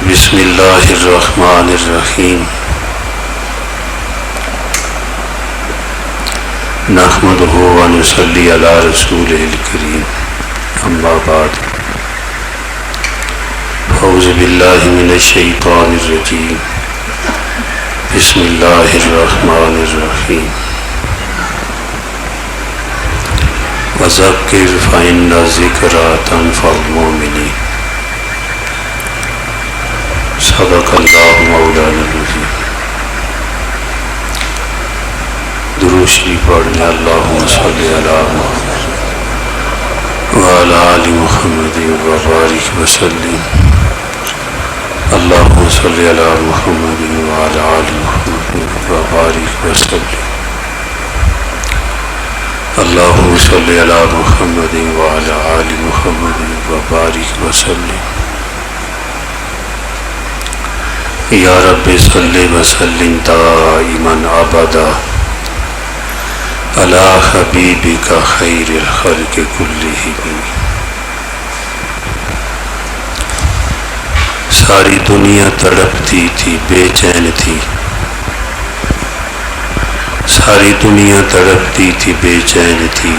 بسم اللہ الرحمن الرحیم نحمدہ ونصلی علی رسولہ الکریم اما بعد اعوذ باللہ من الشیطان الرجیم بسم اللہ الرحمن الرحیم وذکر فإن الذکریٰ تنفع المؤمنین صدق اللہ مولانا العظیم۔ درود شریف پڑھنے اللہم صلی علی محمد وعلی آل محمد وبارک وسلم۔ اللہم صلی علی محمد وعلی آل محمد وبارک وسلم۔ اللہم صلی علی محمد وعلی آل محمد وبارک وسلم۔ یا رب صلی وسلم دائما ابدا علی حبیبک خیر الخلق کلہم۔ ساری دنیا تڑپتی تھی، بے چین تھی، ساری دنیا تڑپتی تھی، بے چین تھی۔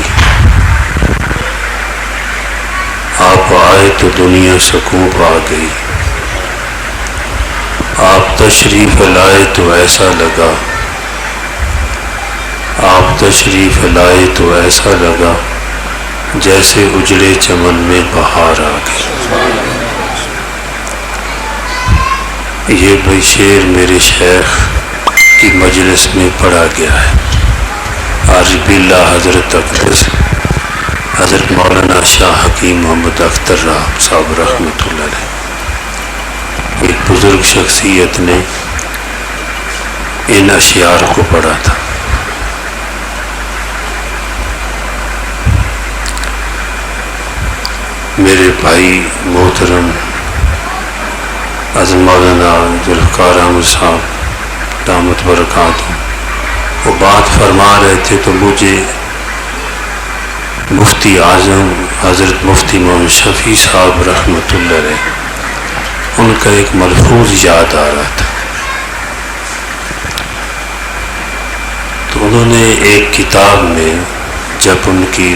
آپ آئے تو دنیا سکون پا گئی، آپ تشریف لائے تو ایسا لگا، آپ تشریف لائے تو ایسا لگا جیسے اجڑے چمن میں بہار آ گئی۔ یہ بھئی شعر میرے شیخ کی مجلس میں پڑھا گیا ہے۔ عارف باللہ حضرت اقدس حضرت مولانا شاہ حکیم محمد اختر صاحب رحمۃ اللہ علیہ، ایک بزرگ شخصیت نے ان اشعار کو پڑھا تھا۔ میرے بھائی محترم حضرت مولانا ذوالفقار احمد صاحب دامت برکاتہ وہ بات فرما رہے تھے تو مجھے مفتی اعظم حضرت مفتی محمد شفیع صاحب رحمۃ اللہ علیہ ان کا ایک ملفوظ یاد آ رہا تھا۔ تو انہوں نے ایک کتاب میں جب ان کی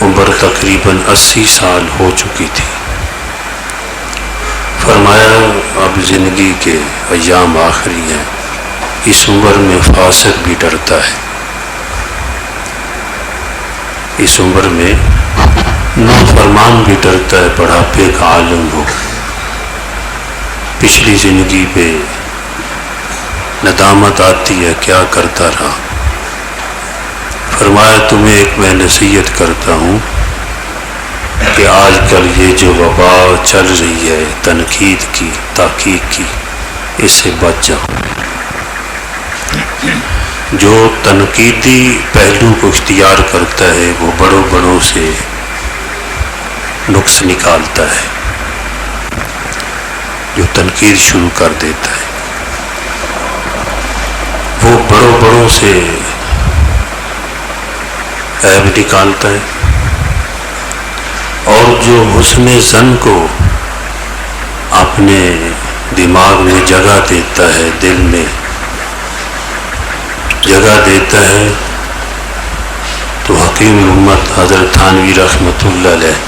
عمر تقریباً 80 سال ہو چکی تھی، فرمایا اب زندگی کے ایام آخری ہیں، اس عمر میں فاسق بھی ڈرتا ہے، اس عمر میں نافرمان بھی ڈرتا ہے، بڑھاپے کا عالم ہو، پچھلی زندگی پہ ندامت آتی ہے کیا کرتا رہا۔ فرمایا تمہیں ایک میں نصیحت کرتا ہوں کہ آج کل یہ جو وبا چل رہی ہے تنقید کی، تحقیق کی، اس سے بچ جاؤ۔ جو تنقیدی پہلو کو اختیار کرتا ہے وہ بڑوں سے نقص نکالتا ہے، جو تنقید شروع کر دیتا ہے وہ بڑوں سے عیب نکالتا ہے، اور جو حسن ظن کو اپنے دماغ میں جگہ دیتا ہے، دل میں جگہ دیتا ہے، تو حکیم امت حضرت تھانوی رحمۃ اللہ علیہ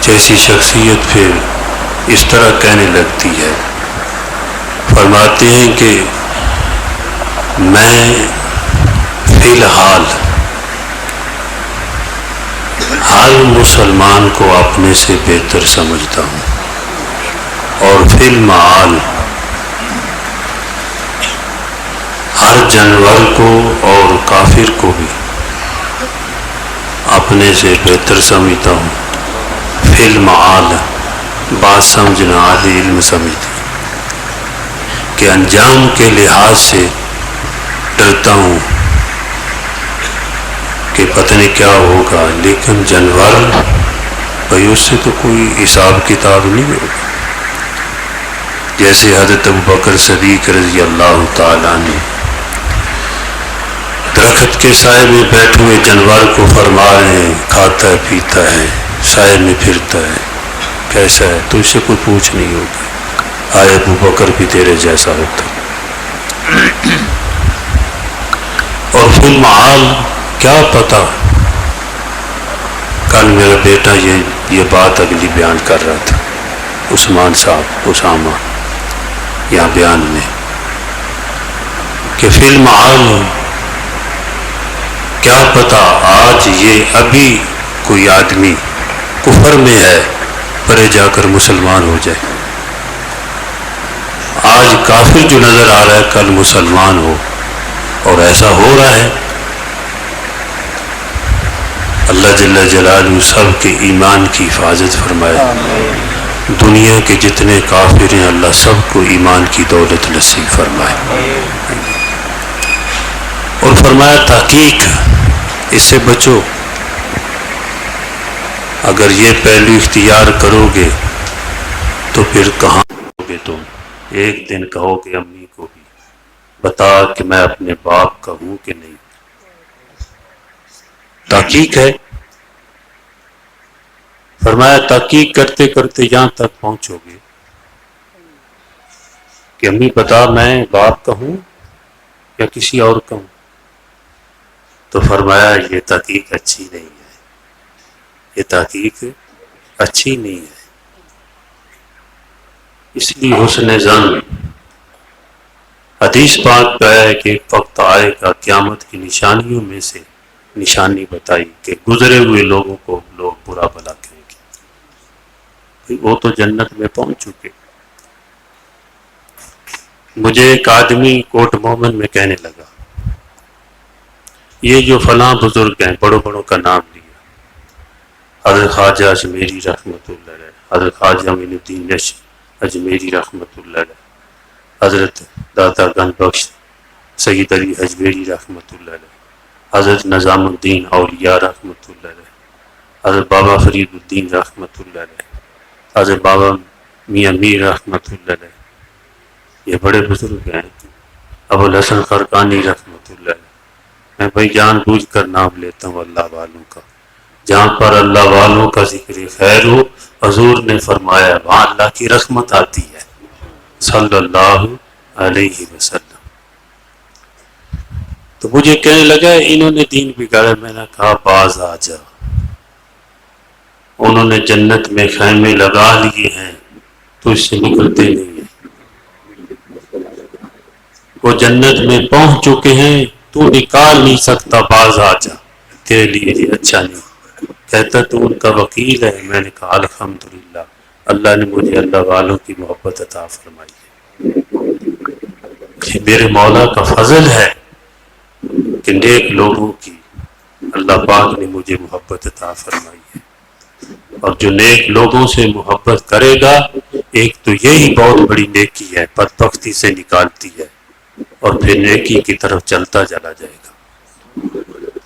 جیسی شخصیت پھر اس طرح کہنے لگتی ہے، فرماتے ہیں کہ میں فی الحال ہر مسلمان کو اپنے سے بہتر سمجھتا ہوں، اور فی المعال ہر جانور کو اور کافر کو بھی اپنے سے بہتر سمجھتا ہوں، فی المعال بات سمجھنا اہل علم سمجھتے کہ انجام کے لحاظ سے ڈرتا ہوں کہ پتہ نہیں کیا ہوگا، لیکن جانور بھائی اس سے تو کوئی حساب کتاب نہیں ہوگا۔ جیسے حضرت ابوبکر صدیق رضی اللہ تعالیٰ نے درخت کے سائے میں بیٹھے ہوئے جانور کو فرما رہے ہیں، کھاتا ہے پیتا ہے، سائے میں پھرتا ہے، کیسا ہے تو اس سے کوئی پوچھ نہیں ہوگی، آئے ابو بکر بھی تیرے جیسا ہوتا۔ اور فی المعال کیا پتہ، کل میرا بیٹا یہ بات اگلی بیان کر رہا تھا، عثمان صاحب اسامہ یہاں بیان میں، کہ فی المعال کیا پتہ آج یہ ابھی کوئی آدمی کفر میں ہے پرے جا کر مسلمان ہو جائے، آج کافر جو نظر آ رہا ہے کل مسلمان ہو، اور ایسا ہو رہا ہے۔ اللہ جل جلالہ سب کے ایمان کی حفاظت فرمائے، دنیا کے جتنے کافر ہیں اللہ سب کو ایمان کی دولت نصیب فرمائے، اور فرمایا تحقیق اس سے بچو، اگر یہ پہلو اختیار کرو گے تو پھر کہاں ہو گے تم، ایک دن کہو گے امی کو بھی بتا کہ میں اپنے باپ کا ہوں کہ نہیں۔ تحقیق ہے، فرمایا تحقیق کرتے کرتے یہاں تک پہنچو گے کہ امی بتا میں باپ کا ہوں یا کسی اور کا ہوں، تو فرمایا یہ تحقیق اچھی نہیں ہے، یہ تحقیق اچھی نہیں ہے، اس لیے حسن ظن، حدیث پاک کا ہے کہ ایک وقت آئے گا قیامت کی نشانیوں میں سے نشانی بتائی کہ گزرے ہوئے لوگوں کو لوگ برا بھلا کہیں گے، وہ تو جنت میں پہنچ چکے۔ مجھے ایک آدمی کوٹ مومن میں کہنے لگا یہ جو فلاں بزرگ ہیں بڑوں بڑوں کا نام لیا، حضرت خواجہ اجمیری رحمۃ اللہ علیہ، حضرت خواجہ معین الدین اجمیری رحمۃ اللہ علیہ، حضرت داتا گنج بخش سید علی اجمیری رحمۃ اللہ علیہ، حضرت نظام الدین اولیاء رحمۃ اللہ علیہ، حضرت بابا فرید الدین رحمۃ اللہ علیہ، حضرت بابا میاں میر رحمۃ اللہ علیہ، یہ بڑے بزرگ ہیں، ابو الحسن خرقانی رحمۃ اللہ علیہ۔ میں بھائی جان بوجھ کر نام لیتا ہوں اللہ والوں کا، جہاں پر اللہ والوں کا ذکر خیر ہو، حضور نے فرمایا وہاں اللہ کی رحمت آتی ہے صلی اللہ علیہ وسلم۔ تو مجھے کہنے لگا انہوں نے دین بگاڑا، میں نے کہا باز آ جا، انہوں نے جنت میں خیمے لگا لیے ہیں تو اس سے نکلتے نہیں ہیں، وہ جنت میں پہنچ چکے ہیں تو نکال نہیں سکتا، باز آ جا، تیرے لیے یہ اچھا نہیں۔ کہتا تو ان کا وکیل ہے، میں نے کہا الحمدللہ اللہ نے مجھے اللہ والوں کی محبت عطا فرمائی ہے، یہ میرے مولا کا فضل ہے کہ نیک لوگوں کی اللہ پاک نے مجھے محبت عطا فرمائی ہے، اور جو نیک لوگوں سے محبت کرے گا ایک تو یہی بہت بڑی نیکی ہے، بدبختی سے نکالتی ہے، اور پھر نیکی کی طرف چلتا چلا جائے گا،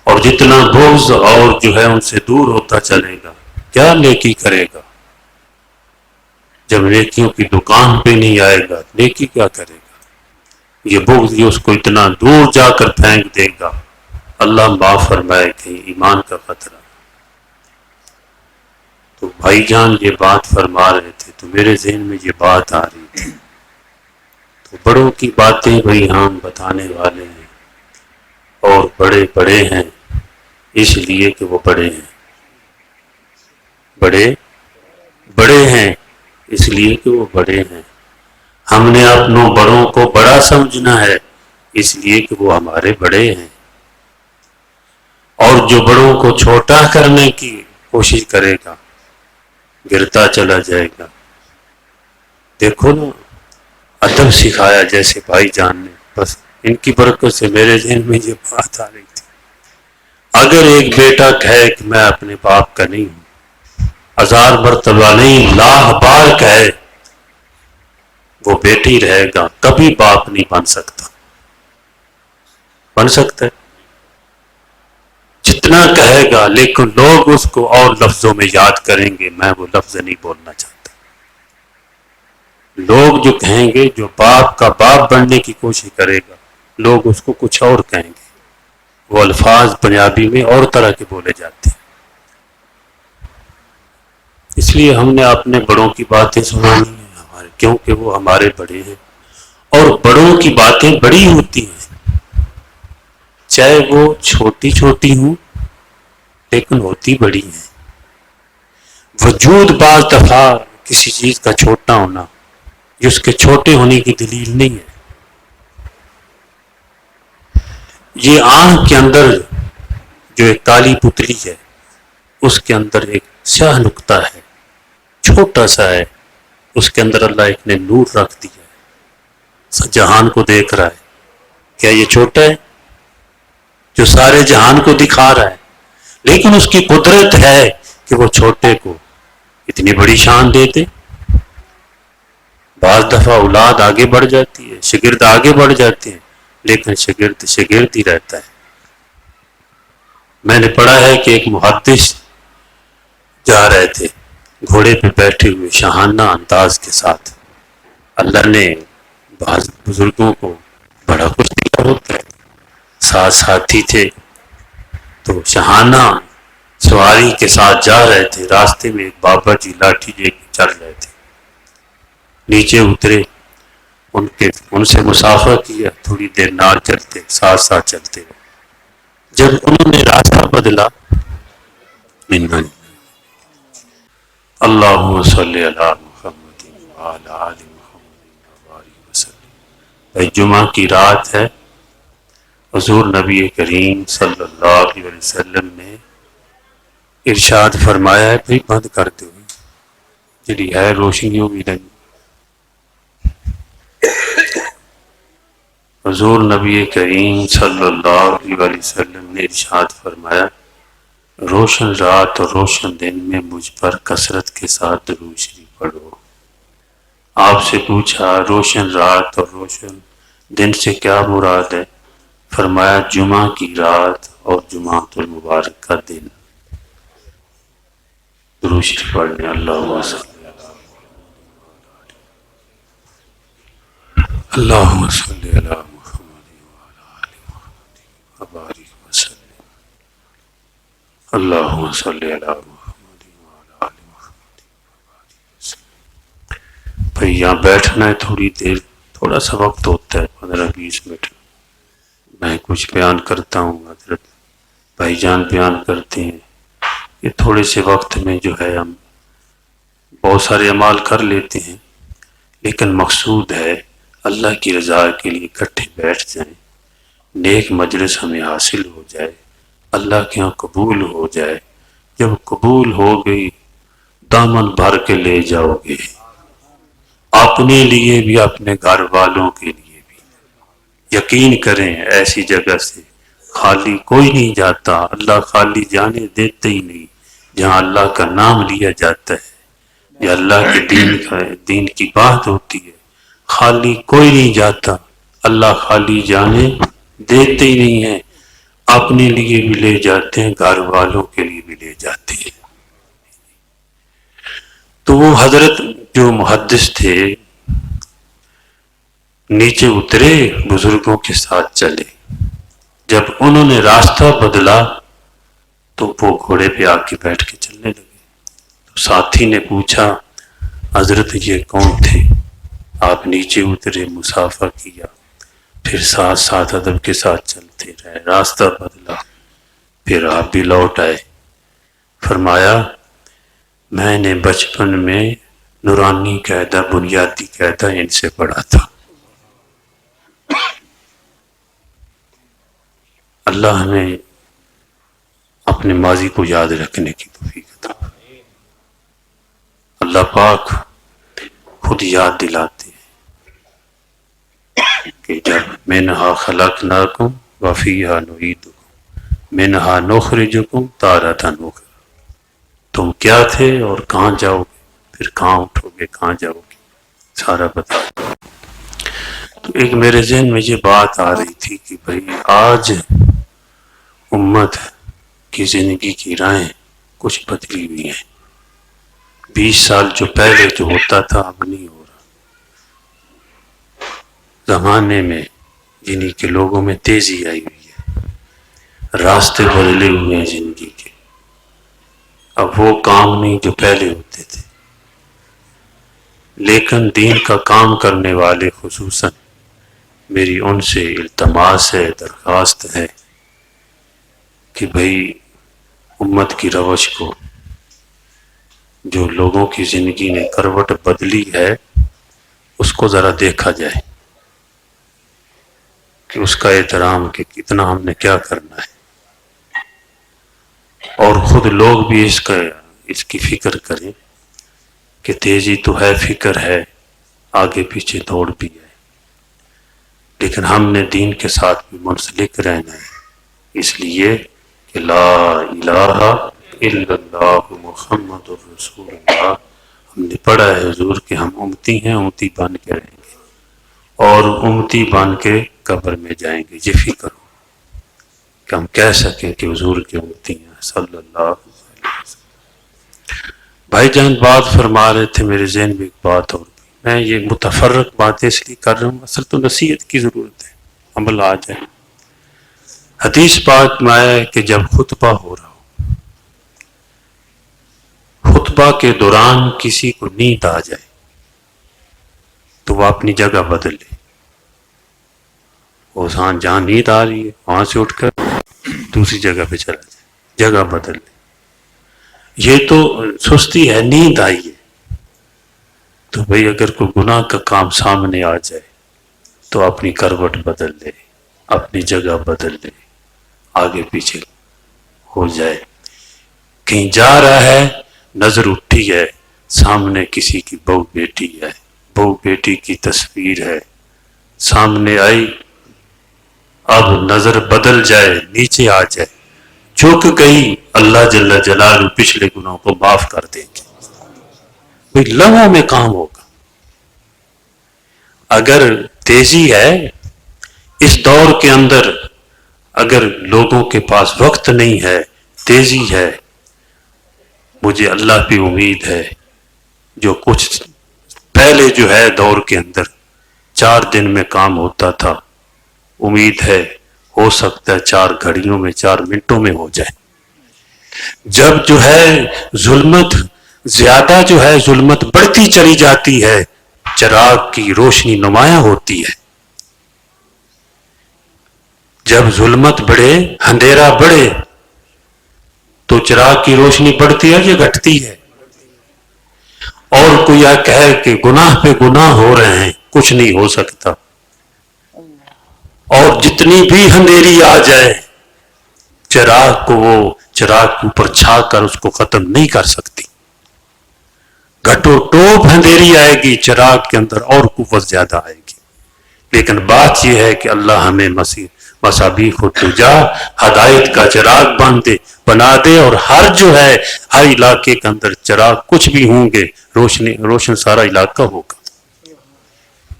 اور جتنا بغض اور جو ہے ان سے دور ہوتا چلے گا، کیا نیکی کرے گا جب نیکیوں کی دکان پہ نہیں آئے گا، نیکی کیا کرے گا؟ یہ بغض یہ اس کو اتنا دور جا کر پھینک دے گا، اللہ معاف فرمائے کہیں ایمان کا خطرہ۔ تو بھائی جان یہ بات فرما رہے تھے تو میرے ذہن میں یہ بات آ رہی تھی، تو بڑوں کی باتیں بھائی ہم بتانے والے ہیں، اور بڑے بڑے ہیں اس لیے کہ وہ بڑے ہیں، بڑے بڑے ہیں اس لیے کہ وہ بڑے ہیں، ہم نے اپنوں بڑوں کو بڑا سمجھنا ہے اس لیے کہ وہ ہمارے بڑے ہیں، اور جو بڑوں کو چھوٹا کرنے کی کوشش کرے گا گرتا چلا جائے گا۔ دیکھو نا ادب سکھایا جیسے بھائی جان نے، بس ان کی برکت سے میرے ذہن میں یہ بات آ رہی تھی، اگر ایک بیٹا کہے کہ میں اپنے باپ کا نہیں ہوں، 1000 مرتبہ نہیں لاکھ بار کہے، وہ بیٹی رہے گا، کبھی باپ نہیں بن سکتا، بن سکتا ہے جتنا کہے گا، لیکن لوگ اس کو اور لفظوں میں یاد کریں گے، میں وہ لفظ نہیں بولنا چاہتا۔ لوگ جو کہیں گے، جو باپ کا باپ بننے کی کوشش کرے گا، لوگ اس کو کچھ اور کہیں گے، وہ الفاظ پنجابی میں اور طرح کے بولے جاتے ہیں۔ اس لیے ہم نے اپنے بڑوں کی باتیں سنانی ہیں ہمارے، کیونکہ وہ ہمارے بڑے ہیں، اور بڑوں کی باتیں بڑی ہوتی ہیں، چاہے وہ چھوٹی چھوٹی ہوں لیکن ہوتی بڑی ہیں۔ وجود بعض دفعہ کسی چیز کا چھوٹا ہونا جس کے چھوٹے ہونے کی دلیل نہیں ہے۔ یہ آنکھ کے اندر جو ایک کالی پتلی ہے اس کے اندر ایک سیاہ نقطہ ہے، چھوٹا سا ہے، اس کے اندر اللہ ایک نے نور رکھ دیا ہے، جہان کو دیکھ رہا ہے۔ کیا یہ چھوٹا ہے جو سارے جہان کو دکھا رہا ہے؟ لیکن اس کی قدرت ہے کہ وہ چھوٹے کو اتنی بڑی شان دیتے۔ بعض دفعہ اولاد آگے بڑھ جاتی ہے، شاگرد آگے بڑھ جاتے ہیں، لیکن شاگرد شاگرد ہی رہتا ہے۔ میں نے پڑھا ہے کہ ایک محدث جا رہے تھے گھوڑے پہ بیٹھے ہوئے شاہانہ انداز کے ساتھ، اللہ نے بعض بزرگوں کو بڑا کچھ دیا ہوتا ہے، ساتھ ساتھی تھے تو شاہانہ سواری کے ساتھ جا رہے تھے، راستے میں ایک بابا جی لاٹھی لے کے چل رہے تھے، نیچے اترے، ان سے مسافہ کیا، تھوڑی دیر نہ چلتے، ساتھ ساتھ چلتے رہے۔ جب انہوں نے راستہ بدلا، اللہم صلی علی محمد وعلی آل محمد وبارک وسلم۔ بھائی جمعہ کی رات ہے، حضور نبی کریم صلی اللہ علیہ وسلم نے ارشاد فرمایا ہے، بھائی بند کر دو جڑی ہے روشنیوں بھی نہیں۔ حضور نبی کریم صلی اللہ علیہ وسلم نے ارشاد فرمایا، روشن رات اور روشن دن میں مجھ پر کثرت کے ساتھ درود شریف پڑھو۔ آپ سے پوچھا روشن رات اور روشن دن سے کیا مراد ہے؟ فرمایا جمعہ کی رات اور جمعۃ المبارک کا دن۔ درود شریف پڑھنے اللہم صلی اللہم صلی علی محمد وعلی آل محمد وبارک وسلم۔ اللہم صلی علی محمد وعلی آل محمد وبارک وسلم۔ بھئی یہاں بیٹھنا ہے تھوڑی دیر، تھوڑا سا وقت ہوتا ہے 15-20 منٹ، میں کچھ بیان کرتا ہوں، حضرت بھائی جان بیان کرتے ہیں، یہ تھوڑے سے وقت میں جو ہے ہم بہت سارے اعمال کر لیتے ہیں، لیکن مقصود ہے اللہ کی رضا کے لیے اکٹھے بیٹھ جائیں، نیک مجلس ہمیں حاصل ہو جائے، اللہ کے ہاں قبول ہو جائے۔ جب قبول ہو گئی دامن بھر کے لے جاؤ گے، اپنے لیے بھی اپنے گھر والوں کے لیے بھی۔ یقین کریں ایسی جگہ سے خالی کوئی نہیں جاتا، اللہ خالی جانے دیتے ہی نہیں۔ جہاں اللہ کا نام لیا جاتا ہے یا اللہ کے دین کی بات ہوتی ہے، خالی کوئی نہیں جاتا، اللہ خالی جانے دیتے ہی نہیں ہے، اپنے لیے بھی لے جاتے ہیں، گھر والوں کے لیے بھی لے جاتے ہیں۔ تو وہ حضرت جو محدث تھے نیچے اترے، بزرگوں کے ساتھ چلے، جب انہوں نے راستہ بدلا تو وہ گھوڑے پہ آ کے بیٹھ کے چلنے لگے۔ تو ساتھی نے پوچھا حضرت یہ کون تھے؟ آپ نیچے اترے، مسافہ کیا، پھر ساتھ ساتھ ادب کے ساتھ چلتے رہے، راستہ بدلا، پھر آپ بھی لوٹ آئے۔ فرمایا میں نے بچپن میں نورانی قاعدہ، بنیادی قاعدہ ان سے پڑھا تھا۔ اللہ ہمیں اپنے ماضی کو یاد رکھنے کی توفیق عطا فرمائے۔ اللہ پاک خود یاد دلاتے ہیں کہ جب منہا خلقناکم وفیہا نعیدکم منہا نخرجکم تارۃ اخری، تم کیا تھے اور کہاں جاؤ گے، پھر کہاں اٹھو گے، کہاں جاؤ گے، سارا بتا۔ تو ایک میرے ذہن میں یہ بات آ رہی تھی کہ بھئی آج امت کی زندگی کی راہیں کچھ بدلی ہوئی ہیں۔ 20 سال جو پہلے جو ہوتا تھا اب نہیں ہو رہا۔ زمانے میں یعنی کہ لوگوں میں تیزی آئی ہوئی ہے، راستے بدلے ہوئے ہیں زندگی کے۔ اب وہ کام نہیں جو پہلے ہوتے تھے، لیکن دین کا کام کرنے والے خصوصاً میری ان سے التماس ہے، درخواست ہے کہ بھئی امت کی روش کو، جو لوگوں کی زندگی نے کروٹ بدلی ہے، اس کو ذرا دیکھا جائے کہ اس کا احترام کہ کتنا ہم نے کیا کرنا ہے، اور خود لوگ بھی اس کی فکر کریں کہ تیزی تو ہے، فکر ہے، آگے پیچھے دوڑ بھی ہے، لیکن ہم نے دین کے ساتھ بھی منسلک رہنا ہے، اس لیے کہ لا الہ الا اللہ محمد الرسول اللہ، ہم نے پڑھا ہے حضور کہ ہم امتی ہیں، امتی بن کے رہیں گے اور امتی بن کے قبر میں جائیں گے۔ یہ فکر ہو کہ ہم کہہ سکیں کہ حضور کے امتی ہیں صلی اللہ علیہ وسلم۔ بھائی جان بات فرما رہے تھے، میرے ذہن میں ایک بات اور بھی، میں یہ متفرق باتیں اس لیے کر رہا ہوں، اصل تو نصیحت کی ضرورت ہے، عمل آ جائے۔ حدیث پاک میں آیا ہے کہ جب خطبہ ہو رہا ہو، خطبہ کے دوران کسی کو نیند آ جائے تو وہ اپنی جگہ بدل لے، وہ جہاں نیند آ رہی ہے وہاں سے اٹھ کر دوسری جگہ پہ چلا جائے، جگہ بدل لے۔ یہ تو سستی ہے، نیند آئی ہے تو بھئی اگر کوئی گناہ کا کام سامنے آ جائے تو اپنی کروٹ بدل لے، اپنی جگہ بدل لے، آگے پیچھے ہو جائے۔ کہیں جا رہا ہے، نظر اٹھی ہے، سامنے کسی کی بہو بیٹی ہے، بہو بیٹی کی تصویر ہے، سامنے آئی، اب نظر بدل جائے، نیچے آ جائے، جھک گئی، اللہ جل جلالہ پچھلے گناہوں کو معاف کر دیں گے، بھئی لمحوں میں کام ہوگا۔ اگر تیزی ہے اس دور کے اندر، اگر لوگوں کے پاس وقت نہیں ہے، تیزی ہے، مجھے اللہ پہ امید ہے، جو کچھ پہلے جو ہے دور کے اندر 4 دن میں کام ہوتا تھا، امید ہے ہو سکتا ہے 4 گھڑیوں میں، 4 منٹوں میں ہو جائے۔ جب جو ہے ظلمت زیادہ جو ہے ظلمت بڑھتی چلی جاتی ہے، چراغ کی روشنی نمایاں ہوتی ہے۔ جب ظلمت بڑھے، اندھیرا بڑھے تو چراغ کی روشنی بڑھتی ہے یا گھٹتی ہے؟ اور کوئی یہ کہے کہ گناہ پہ گناہ ہو رہے ہیں، کچھ نہیں ہو سکتا، اور جتنی بھی اندھیری آ جائے چراغ کو وہ چراغ کے اوپر چھا کر اس کو ختم نہیں کر سکتی۔ گھٹو ٹوپ اندھیری آئے گی، چراغ کے اندر اور قوت زیادہ آئے گی۔ لیکن بات یہ ہے کہ اللہ ہمیں مصابیح الدجا، ہدایت کا چراغ بنا دے، اور ہر جو ہے ہر علاقے کے اندر چراغ کچھ بھی ہوں گے، روشن سارا علاقہ ہوگا۔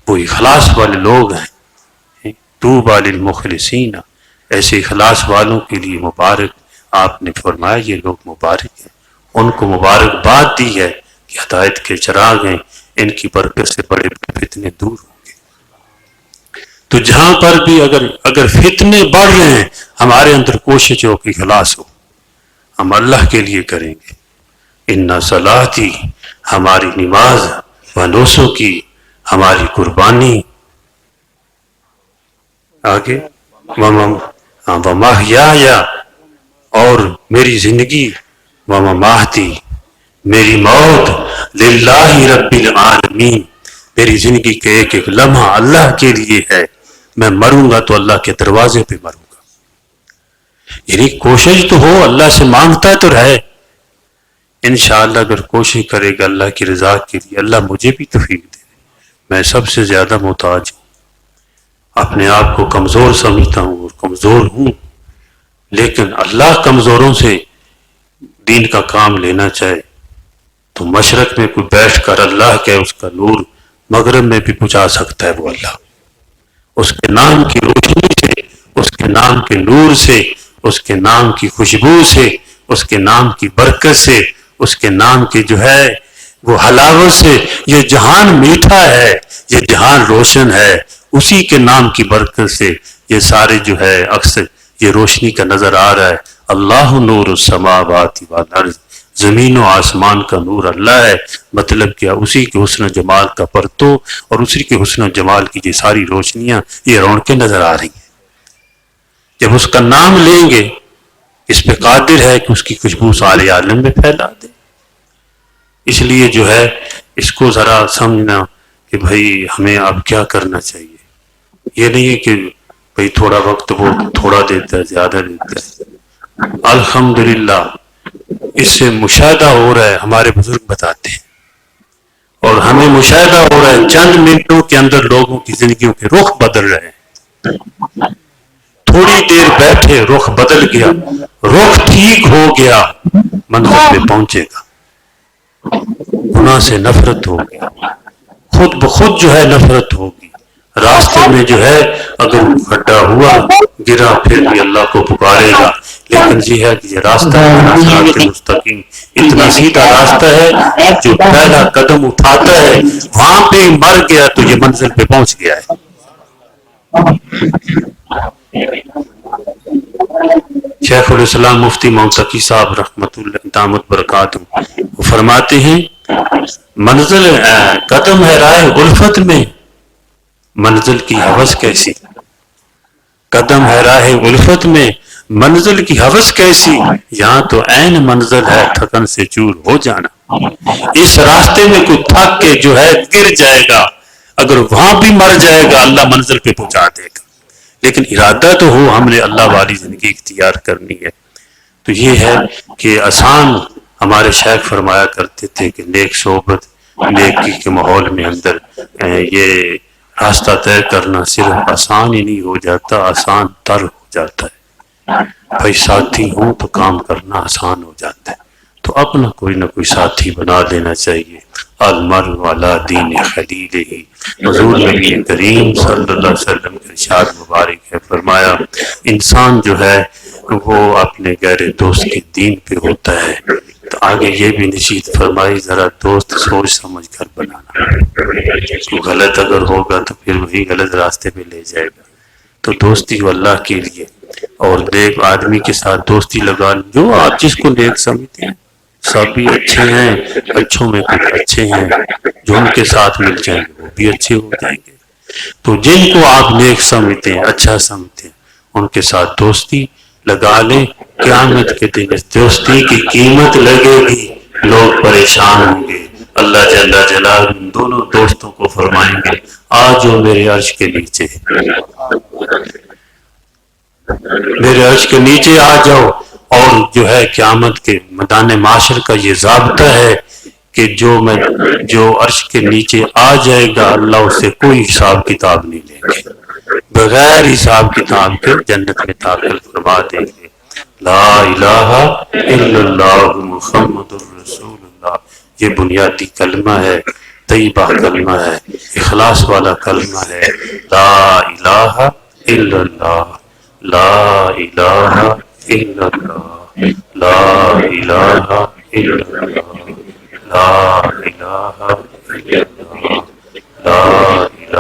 وہ اخلاص والے لوگ ہیں، طوبی للمخلصین، ایسے اخلاص والوں کے لیے مبارک، آپ نے فرمایا یہ لوگ مبارک ہیں، ان کو مبارکباد دی ہے کہ ہدایت کے چراغ ہیں، ان کی برکت سے بڑے فتنے دور ہوں گے۔ تو جہاں پر بھی اگر فتنے بڑھ رہے ہیں، ہمارے اندر کوشش ہو کہ اخلاص ہو، ہم اللہ کے لیے کریں گے۔ ان صلاتی، ہماری نماز، و نسکی، ہماری قربانی، آگے ومحیایا، اور میری زندگی، ومماتی، میری موت، للہ رب العالمین، میری زندگی کے ایک ایک لمحہ اللہ کے لیے ہے، میں مروں گا تو اللہ کے دروازے پہ مروں گا۔ یعنی کوشش تو ہو، اللہ سے مانگتا تو رہے، انشاءاللہ اگر کوشش کرے گا اللہ کی رضا کے لیے، اللہ مجھے بھی توفیق دے۔ میں سب سے زیادہ محتاج ہوں، اپنے آپ کو کمزور سمجھتا ہوں اور کمزور ہوں، لیکن اللہ کمزوروں سے دین کا کام لینا چاہے تو مشرق میں کوئی بیٹھ کر اللہ کہ اس کا نور مغرب میں بھی پہنچا سکتا ہے، وہ اللہ اس کے نام کی روشنی سے، اس کے نام کے نور سے، اس کے نام کی خوشبو سے، اس کے نام کی برکت سے، اس کے نام کی جو ہے وہ حلاوت سے، یہ جہان میٹھا ہے، یہ جہان روشن ہے، اسی کے نام کی برکت سے یہ سارے جو ہے اکثر یہ روشنی کا نظر آ رہا ہے۔ اللہ نور السماوات والارض، زمین و آسمان کا نور اللہ ہے، مطلب کیا؟ اسی کے حسن و جمال کا پرتو اور اسی کے حسن و جمال کی یہ ساری روشنیاں، یہ رونقیں نظر آ رہی ہیں۔ جب اس کا نام لیں گے، اس پہ قادر ہے کہ اس کی خوشبو سارے عالم میں پھیلا دے۔ اس لیے جو ہے اس کو ذرا سمجھنا کہ بھائی ہمیں اب کیا کرنا چاہیے۔ یہ نہیں ہے کہ بھائی تھوڑا وقت وہ تھوڑا دیتا ہے، زیادہ دیتا ہے۔ الحمدللہ اس سے مشاہدہ ہو رہا ہے، ہمارے بزرگ بتاتے ہیں، اور ہمیں مشاہدہ ہو رہا ہے چند منٹوں کے اندر لوگوں کی زندگیوں کے رخ بدل رہے ہیں۔ تھوڑی دیر بیٹھے رخ بدل گیا، رخ ٹھیک ہو گیا، منزل پہ پہنچے گا۔ گناہ سے نفرت ہوگی، خود بخود جو ہے نفرت ہوگی۔ راستے میں جو ہے اگر کھڈا ہوا گرا پھر بھی اللہ کو پکارے گا، لیکن یہ ہے کہ یہ راستہ ہے صراط مستقیم، اتنا سیدھا راستہ ہے، جو پہلا قدم اٹھاتا ہے وہاں پہ مر گیا تو یہ منزل پہ پہنچ گیا ہے۔ شیخ الاسلام مفتی ممتقی صاحب رحمۃ اللہ دامت برکاتہ وہ فرماتے ہیں منزل قدم ہے راہ الفت میں، منزل کی ہوس کیسی؟ قدم ہے راہ الفت میں، منزل کی ہوس کیسی؟ یہاں تو عین منزل ہے تھکن سے چور ہو جانا۔ اس راستے میں کوئی تھک کے جو ہے گر جائے گا، اگر وہاں بھی مر جائے گا اللہ منزل پہ پہنچا دے گا، لیکن ارادہ تو ہو ہم نے اللہ والی زندگی اختیار کرنی ہے۔ تو یہ ہے کہ آسان، ہمارے شیخ فرمایا کرتے تھے کہ نیک صحبت، نیکی کے ماحول میں اندر یہ راستہ طے کرنا صرف آسان ہی نہیں ہو جاتا، آسان تر ہو جاتا ہے۔ بھائی ساتھی ہوں تو کام کرنا آسان ہو جاتا ہے، تو اپنا کوئی نہ کوئی ساتھی بنا لینا چاہیے۔ المرء علی دین خلیلہ، حضور نبی کریم صلی اللہ علیہ وسلم کے ارشاد مبارک ہے، فرمایا انسان جو ہے وہ اپنے غیر دوست کے دین پہ ہوتا ہے۔ تو آگے یہ بھی نصیحت فرمائی ذرا دوست سوچ سمجھ کر بنانا، کوئی غلط اگر ہوگا تو پھر وہی غلط راستے پہ لے جائے گا۔ تو دوستی اللہ کے لیے، اور نیک آدمی کے ساتھ دوستی لگا، جو آپ جس کو نیک سمجھتے ہیں، سب بھی اچھے ہیں، اچھوں میں کچھ اچھے ہیں، جو ان کے ساتھ مل جائیں گے وہ بھی اچھے ہو جائیں گے۔ تو جن کو آپ نیک سمجھتے ہیں، اچھا سمجھتے ہیں، ان کے ساتھ دوستی لگا لیں، قیامت کے دن اس دوستی کی قیمت لگے گی، لوگ پریشان ہوں گے۔ اللہ جل جلالہ ان دونوں دوستوں کو فرمائیں گے آجو میرے عرش کے نیچے، میرے عرش کے نیچے آ جاؤ۔ اور جو ہے قیامت کے میدان معاشر کا یہ ضابطہ ہے کہ جو عرش کے نیچے آ جائے گا اللہ اس سے کوئی حساب کتاب نہیں لیں گے، بغیر حساب کتاب کے جنت میں داخل فرما دیں گے۔ لا الہ الا اللہ محمد الرسول اللہ، یہ بنیادی کلمہ ہے، طیبہ کلمہ ہے، اخلاص والا کلمہ ہے۔ لا الہ الا اللہ، لا الہ الا اللہ، لا الہ الا اللہ، لا الہ الا اللہ، لا